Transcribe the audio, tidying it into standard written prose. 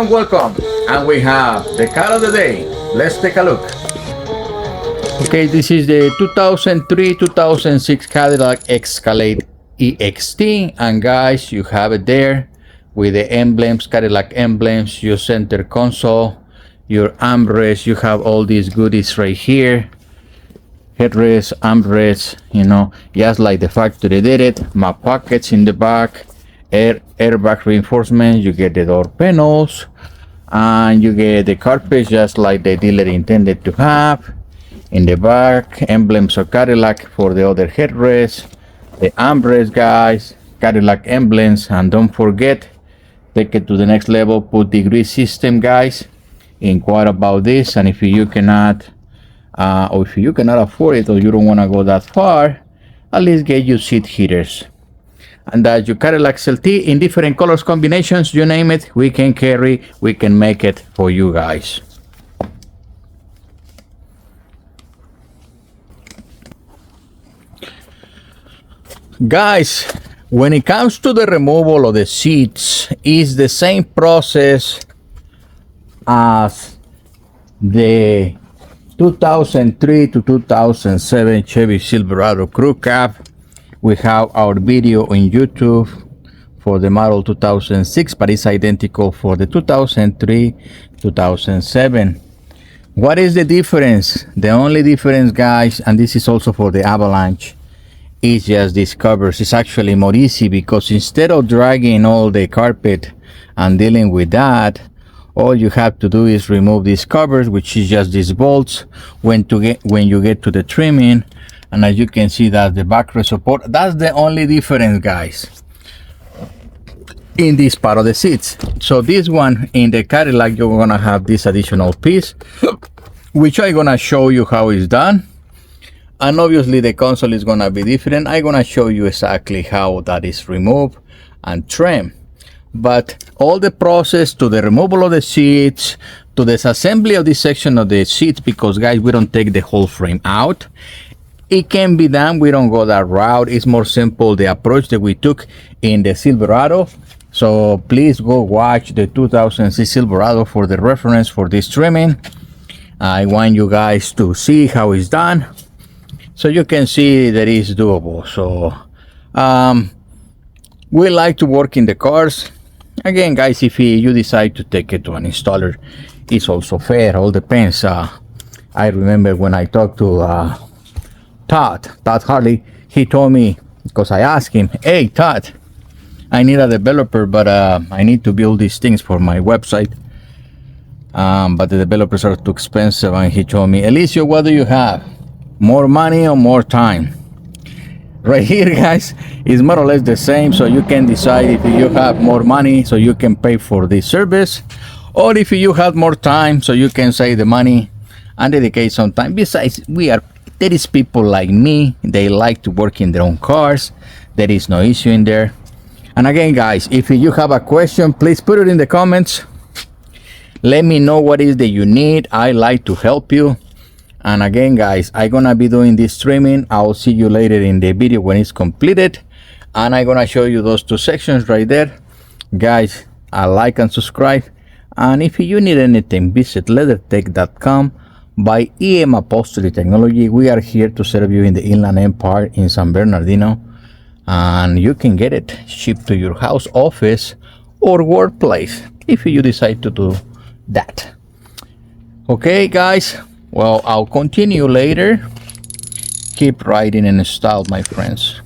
welcome. And we have the car of the day. Let's take a look. Okay, this is the 2003-2006 Cadillac Escalade EXT, and guys, you have it there with the emblems, Cadillac emblems, your center console, your armrest. You have all these goodies right here, headrest, armrest, you know, just like the factory did it. My pockets in the back, airbag reinforcement. You get the door panels, and you get the carpet just like the dealer intended to have. In the back, emblems of Cadillac for the other headrest, the armrest, guys, Cadillac emblems, and don't forget, take it to the next level, put the grease system, guys. Inquire about this, and if you cannot afford it, or you don't want to go that far, at least get your seat heaters. And that's your Cadillac SLT in different colors combinations, you name it, we can carry, we can make it for you guys. Guys, when it comes to the removal of the seats, it's the same process as the 2003 to 2007 Chevy Silverado Crew Cab. We have our video on YouTube for the model 2006, but it's identical for the 2003-2007. What is the difference? The only difference, guys, and this is also for the Avalanche, is just these covers. It's actually more easy because instead of dragging all the carpet and dealing with that, all you have to do is remove these covers, which is just these bolts when you get to the trimming. And as you can see, that's the backrest support. That's the only difference, guys, in this part of the seats. So this one in the Cadillac, you're gonna have this additional piece, which I'm gonna show you how it's done. And obviously the console is gonna be different. I'm gonna show you exactly how that is removed and trimmed. But all the process to the removal of the seats, to the disassembly of this section of the seats, because guys, we don't take the whole frame out. It can be done, we don't go that route. It's more simple, the approach that we took in the Silverado. So please go watch the 2006 Silverado for the reference for this trimming. I want you guys to see how it's done, so you can see that it's doable. So we like to work in the cars. Again, guys, if you decide to take it to an installer, it's also fair. All depends. I remember when I talked to Todd Harley, he told me, because I asked him, hey Todd, I need a developer, but I need to build these things for my website, but the developers are too expensive. And he told me, Alicia, what do you have? More money or more time? Right here, guys, is more or less the same. So you can decide if you have more money so you can pay for this service, or if you have more time so you can save the money and dedicate some time. Besides, there is people like me, they like to work in their own cars. There is no issue in there. And again, guys, if you have a question, please put it in the comments. Let me know what is that you need. I like to help you. And again, guys, I'm gonna be doing this trimming. I'll see you later in the video when it's completed, and I'm gonna show you those two sections right there. Guys, like and subscribe, and if you need anything, visit LeatherTeck.com by EM Upholstery Technology. We are here to serve you in the Inland Empire in San Bernardino, and you can get it shipped to your house, office, or workplace if you decide to do that. Okay, guys, well, I'll continue later. Keep riding in style, my friends.